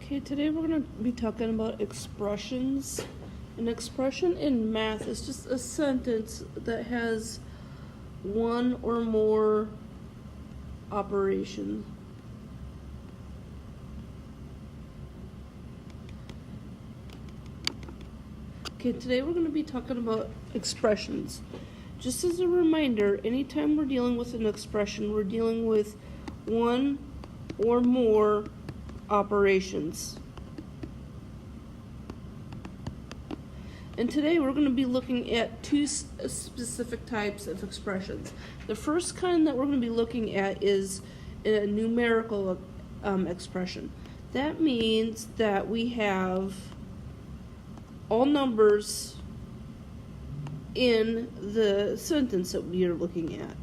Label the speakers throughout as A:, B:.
A: Okay, today we're going to be talking about expressions. An expression in math is just a sentence that has one or more operations. Okay, today we're going to be talking about expressions. Just as a reminder, anytime we're dealing with an expression, we're dealing with one or more operations. And today we're going to be looking at two specific types of expressions. The first kind that we're going to be looking at is a numerical expression. That means that we have all numbers in the sentence that we are looking at.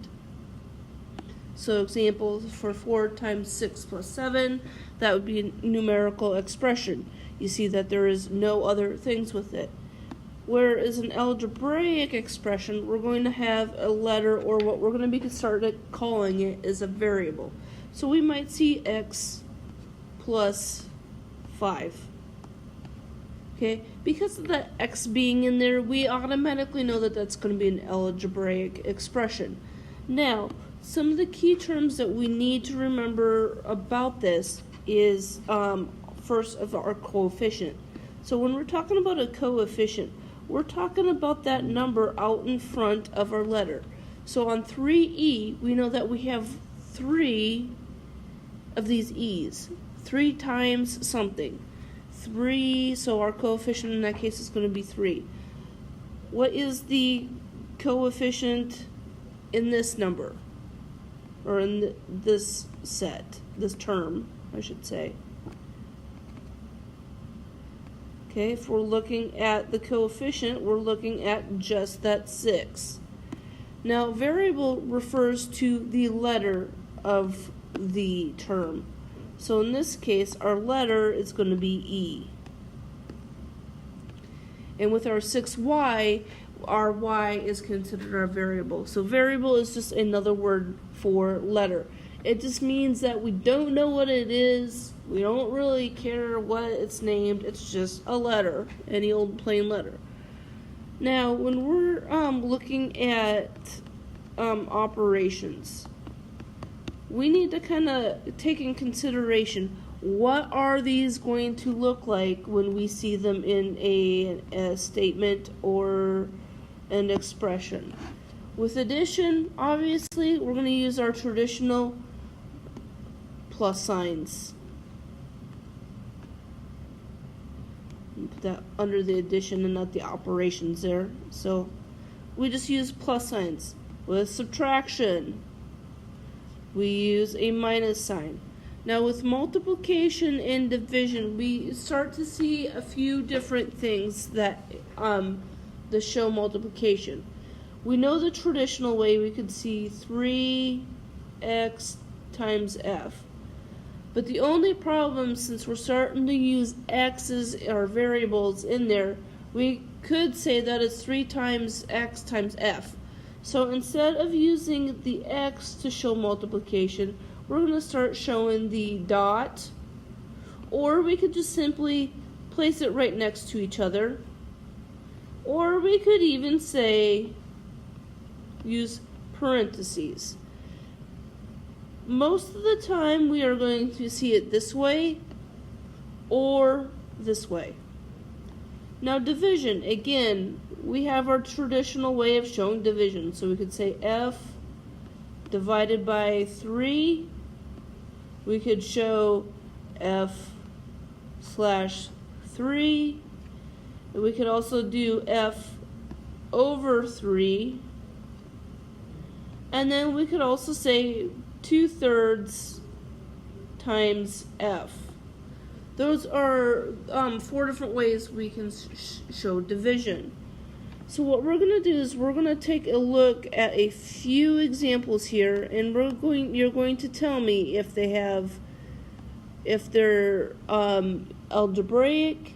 A: So example, for 4 times 6 plus 7, that would be a numerical expression. You see that there is no other things with it. Whereas an algebraic expression, we're going to have a letter, or what we're going to be started calling it is a variable. So we might see x plus 5. Okay, because of the x being in there, we automatically know that that's going to be an algebraic expression. Now, some of the key terms that we need to remember about this is first of our coefficient. So when we're talking about a coefficient, we're talking about that number out in front of our letter. So on 3e, we know that we have 3 of these e's, 3 times something. 3, so our coefficient in that case is going to be 3. What is the coefficient in this number? Or in this set, this term, I should say. Okay, if we're looking at the coefficient, we're looking at just that 6. Now, variable refers to the letter of the term. So in this case, our letter is going to be E. And with our 6y, our y is considered our variable. So variable is just another word for letter. It just means that we don't know what it is. We don't really care what it's named. It's just a letter, any old plain letter. Now, when we're looking at operations, we need to kind of take in consideration what are these going to look like when we see them in a statement or an expression. With addition, obviously, we're going to use our traditional plus signs. Put that under the addition and not the operations there. So we just use plus signs. With subtraction, we use a minus sign. Now with multiplication and division, we start to see a few different things that show multiplication. We know the traditional way. We could see 3x times f. But the only problem, since we're starting to use x's or variables in there, we could say that it's 3 times x times f. So instead of using the x to show multiplication, we're going to start showing the dot, or we could just simply place it right next to each other, or we could even say use parentheses. Most of the time we are going to see it this way or this way. Now division, again, we have our traditional way of showing division. So we could say f divided by 3. We could show f slash 3. And we could also do f over 3. And then we could also say 2/3 times f. Those are 4 different ways we can show division. So what we're going to do is we're going to take a look at a few examples here, and you're going to tell me if they're algebraic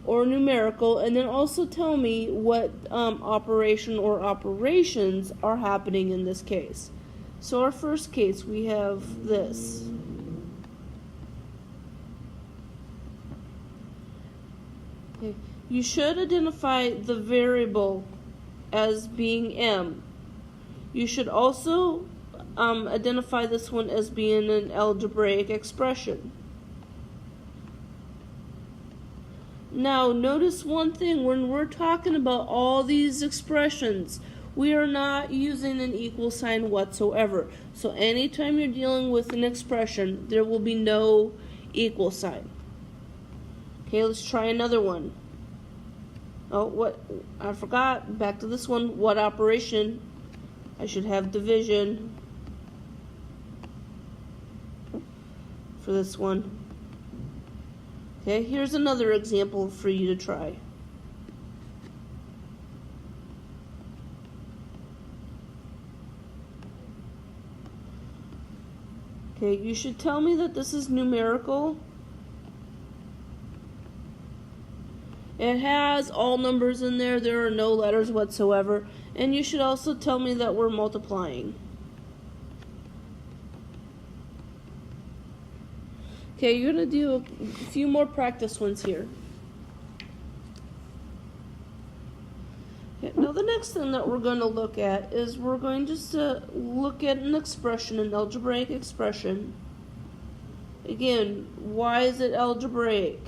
A: or numerical, and then also tell me what operation or operations are happening in this case. So our first case, we have this. Okay. You should identify the variable as being m. You should also identify this one as being an algebraic expression. Now, notice one thing. When we're talking about all these expressions, we are not using an equal sign whatsoever. So anytime you're dealing with an expression, there will be no equal sign. Okay, let's try another one. Oh, what? I forgot. Back to this one. What operation? I should have division for this one. Okay, here's another example for you to try. Okay, you should tell me that this is numerical. It has all numbers in there. There are no letters whatsoever. And you should also tell me that we're multiplying. Okay, you're going to do a few more practice ones here. Okay, now the next thing that we're going to look at is we're going just to look at an expression, an algebraic expression. Again, why is it algebraic?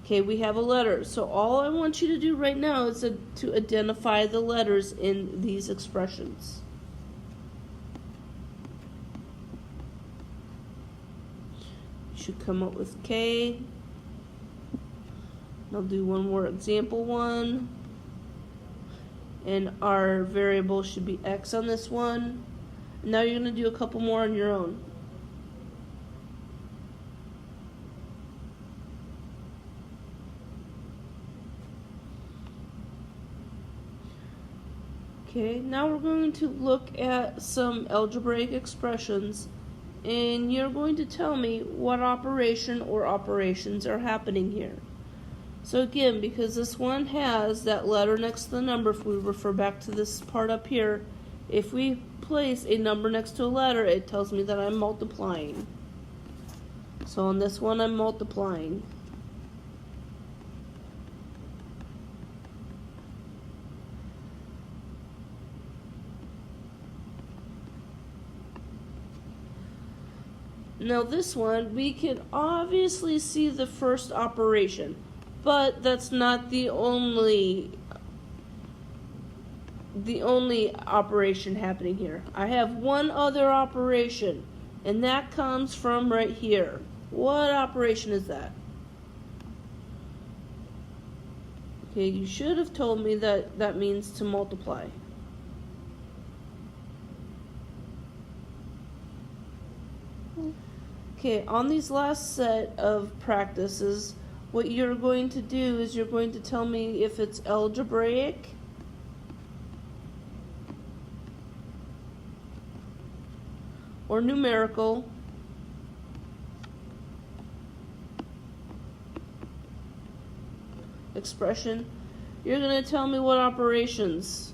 A: Okay, we have a letter. So all I want you to do right now is to identify the letters in these expressions. You should come up with K. I'll do one more example one. And our variable should be X on this one. Now you're going to do a couple more on your own. Okay, now we're going to look at some algebraic expressions, and you're going to tell me what operation or operations are happening here. So again, because this one has that letter next to the number, if we refer back to this part up here, if we place a number next to a letter, it tells me that I'm multiplying. So on this one, I'm multiplying. Now this one, we can obviously see the first operation, but that's not the only operation happening here. I have one other operation, and that comes from right here. What operation is that? Okay, you should have told me that that means to multiply. Okay, on these last set of practices, what you're going to do is you're going to tell me if it's algebraic, or numerical, expression. You're going to tell me what operations.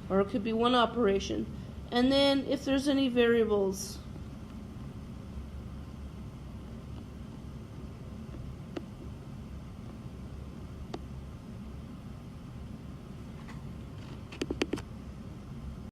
A: Or it could be one operation. And then if there's any variables.